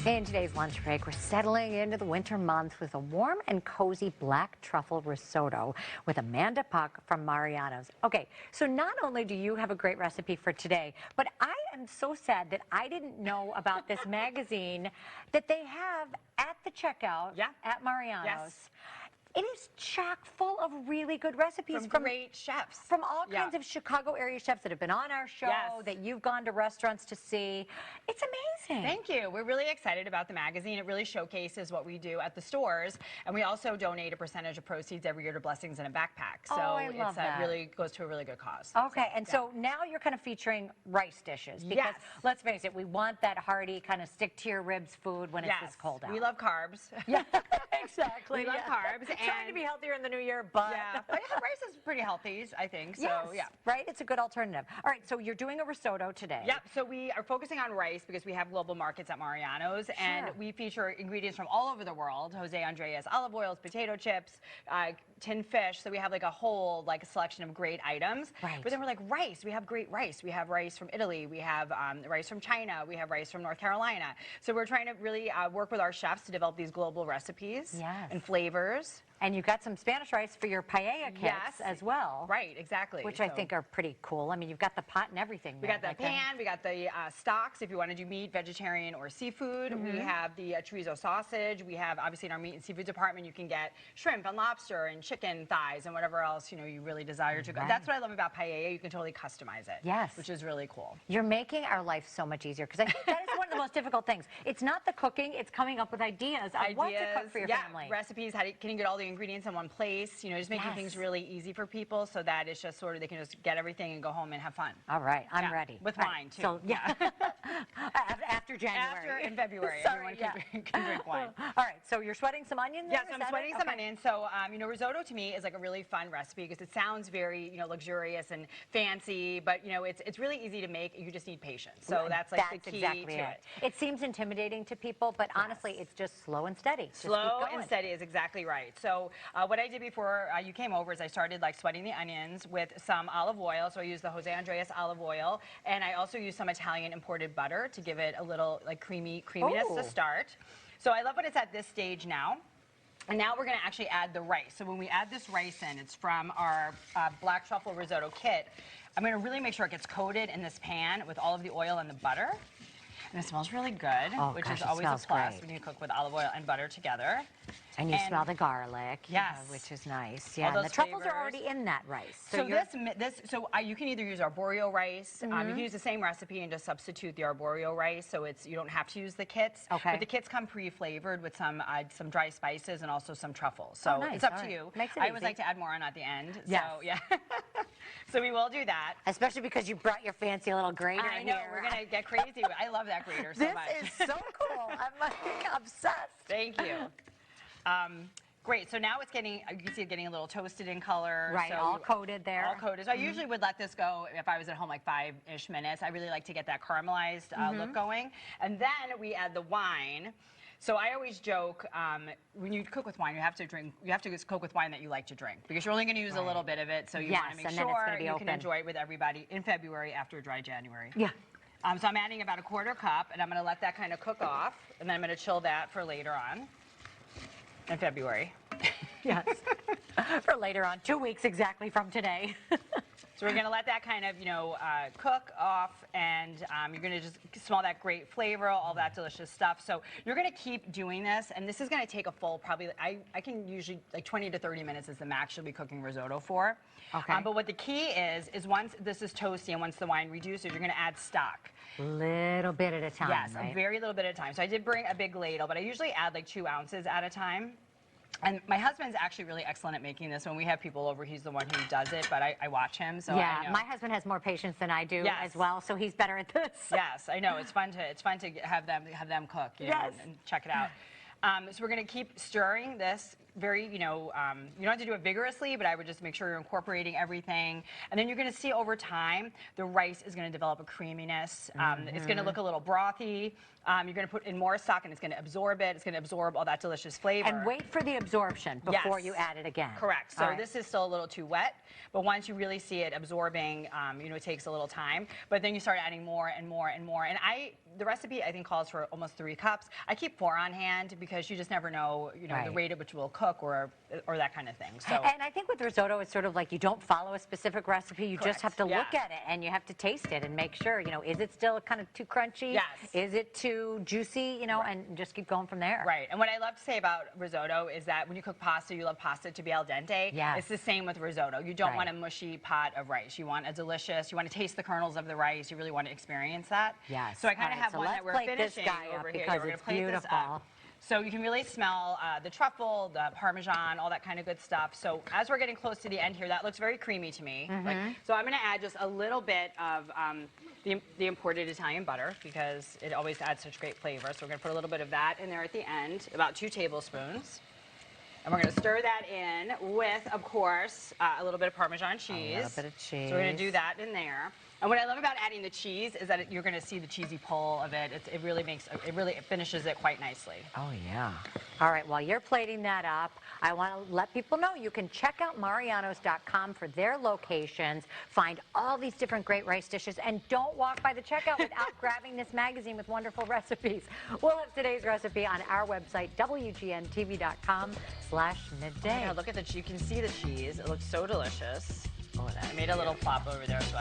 In today's lunch break, we're settling into the winter month with a warm and cozy black truffle risotto with Amanda Puck from Mariano's. Okay, so not only do you have a great recipe for today, but I am so sad that I didn't know about this magazine that they have at the checkout at Mariano's. Yes. It is chock full of really good recipes from great chefs. From all kinds of Chicago area chefs that have been on our show, that you've gone to restaurants to see. It's amazing. Thank you. We're really excited about the magazine. It really showcases what we do at the stores. And we also donate a percentage of proceeds every year to Blessings in a Backpack. So I love that. Really goes to a really good cause. Okay, and so now you're kind of featuring rice dishes. Because let's face it, we want that hearty kind of stick to your ribs food when it's this cold out. We love carbs. Yeah, exactly. We love carbs. Trying to be healthier in the new year, but rice is pretty healthy, I think. So right, it's a good alternative. All right, so you're doing a risotto today. Yep. So we are focusing on rice because we have global markets at Mariano's, and we feature ingredients from all over the world: Jose Andres olive oils, potato chips, tinned fish. So we have like a whole selection of great items. Right. But then we're like, rice. We have great rice. We have rice from Italy. We have rice from China. We have rice from North Carolina. So we're trying to really work with our chefs to develop these global recipes and flavors. And you've got some Spanish rice for your paella kits as well. Right, exactly. Which I think are pretty cool. I mean, you've got the pot and everything there. We got the pan, we got the stocks if you want to do meat, vegetarian, or seafood. We have the chorizo sausage. We have, obviously, in our meat and seafood department, you can get shrimp and lobster and chicken thighs and whatever else, you really desire to go. That's what I love about paella. You can totally customize it. Yes. Which is really cool. You're making our life so much easier, because I think that is one of the most difficult things. It's not the cooking, it's coming up with ideas of what to cook for your family. Recipes, can you get all the ingredients in one place, just making things really easy for people so that it's just sort of, they can just get everything and go home and have fun. All right, I'm ready. With wine, too. So, after January. After, in February, everyone can drink wine. All right, so you're sweating some onions? Yes, I'm sweating some onions. So, risotto to me is like a really fun recipe because it sounds very, luxurious and fancy, but, it's really easy to make. You just need patience. So that's like the key to it. It seems intimidating to people, but honestly, it's just slow and steady. Slow and steady is exactly right. So what I did before you came over is I started sweating the onions with some olive oil. So I used the Jose Andres olive oil, and I also used some Italian imported butter to give it a little creaminess to start. So I love when it's at this stage now. And now we're going to actually add the rice. So when we add this rice in, it's from our black truffle risotto kit. I'm going to really make sure it gets coated in this pan with all of the oil and the butter. And it smells really good, which is always a plus when you cook with olive oil and butter together. And you smell the garlic, which is nice. Yeah, and the truffles are already in that rice. So you can either use arborio rice. You can use the same recipe and just substitute the arborio rice, so you don't have to use the kits. Okay. But the kits come pre-flavored with some dry spices and also some truffles. So it's up to you. I always like to add more on at the end. Yes. So so we will do that. Especially because you brought your fancy little grater I know, we're going to get crazy. I love that grater so much. This is so cool. I'm obsessed. Thank you. Great, so now it's getting, you can see it getting a little toasted in color. Right, so all coated there. All coated. So I usually would let this go if I was at home 5-ish minutes. I really like to get that caramelized look going. And then we add the wine. So I always joke, when you cook with wine, you have to cook with wine that you like to drink, because you're only going to use a little bit of it, so you want to make sure you can enjoy it with everybody in February after a dry January. Yeah. So I'm adding about a quarter cup, and I'm going to let that kind of cook off, and then I'm going to chill that for later on in February. Yes. For later on, 2 weeks exactly from today. So we're going to let that kind of, cook off, and you're going to just smell that great flavor, all that delicious stuff. So you're going to keep doing this, and this is going to take a full, probably, I can usually, 20 to 30 minutes is the max you'll be cooking risotto for. Okay. But what the key is once this is toasty and once the wine reduces, you're going to add stock. Little bit at a time, Yes, right? A very little bit at a time. So I did bring a big ladle, but I usually add 2 ounces at a time. And my husband's actually really excellent at making this. When we have people over, he's the one who does it, but I watch him, so I know. My husband has more patience than I do as well, so he's better at this. Yes, I know. It's fun to have them cook, and check it out. So we're going to keep stirring this very, you don't have to do it vigorously, but I would just make sure you're incorporating everything. And then you're going to see over time, the rice is going to develop a creaminess. It's going to look a little brothy. You're going to put in more stock and it's going to absorb it. It's going to absorb all that delicious flavor. And wait for the absorption before you add it again. Correct. So this is still a little too wet, but once you really see it absorbing, it takes a little time. But then you start adding more and more and more. And the recipe I think calls for almost 3 cups. I keep 4 on hand because you just never know, the rate at which will cook or that kind of thing. So. And I think with risotto, it's sort of like you don't follow a specific recipe. You just have to look at it and you have to taste it and make sure, is it still kind of too crunchy? Yes. Is it too juicy? And just keep going from there. Right. And what I love to say about risotto is that when you cook pasta, you love pasta to be al dente. Yes. It's the same with risotto. You don't want a mushy pot of rice. You want you want to taste the kernels of the rice. You really want to experience that. Yes. So I kind of have one that we're finishing this guy over up here. because We're it's plate beautiful. This up. So you can really smell the truffle, the Parmesan, all that kind of good stuff. So as we're getting close to the end here, that looks very creamy to me. So I'm going to add just a little bit of the imported Italian butter because it always adds such great flavor. So we're going to put a little bit of that in there at the end, about 2 tablespoons. And we're going to stir that in with, of course, a little bit of Parmesan cheese. A little bit of cheese. So we're going to do that in there. And what I love about adding the cheese is that you're going to see the cheesy pull of it. It really finishes it quite nicely. Oh, yeah. All right, while you're plating that up, I want to let people know you can check out Marianos.com for their locations, find all these different great rice dishes, and don't walk by the checkout without grabbing this magazine with wonderful recipes. We'll have today's recipe on our website, WGN-TV.com/midday. Yeah, look at you can see the cheese. It looks so delicious. Oh, I made a little plop over there, so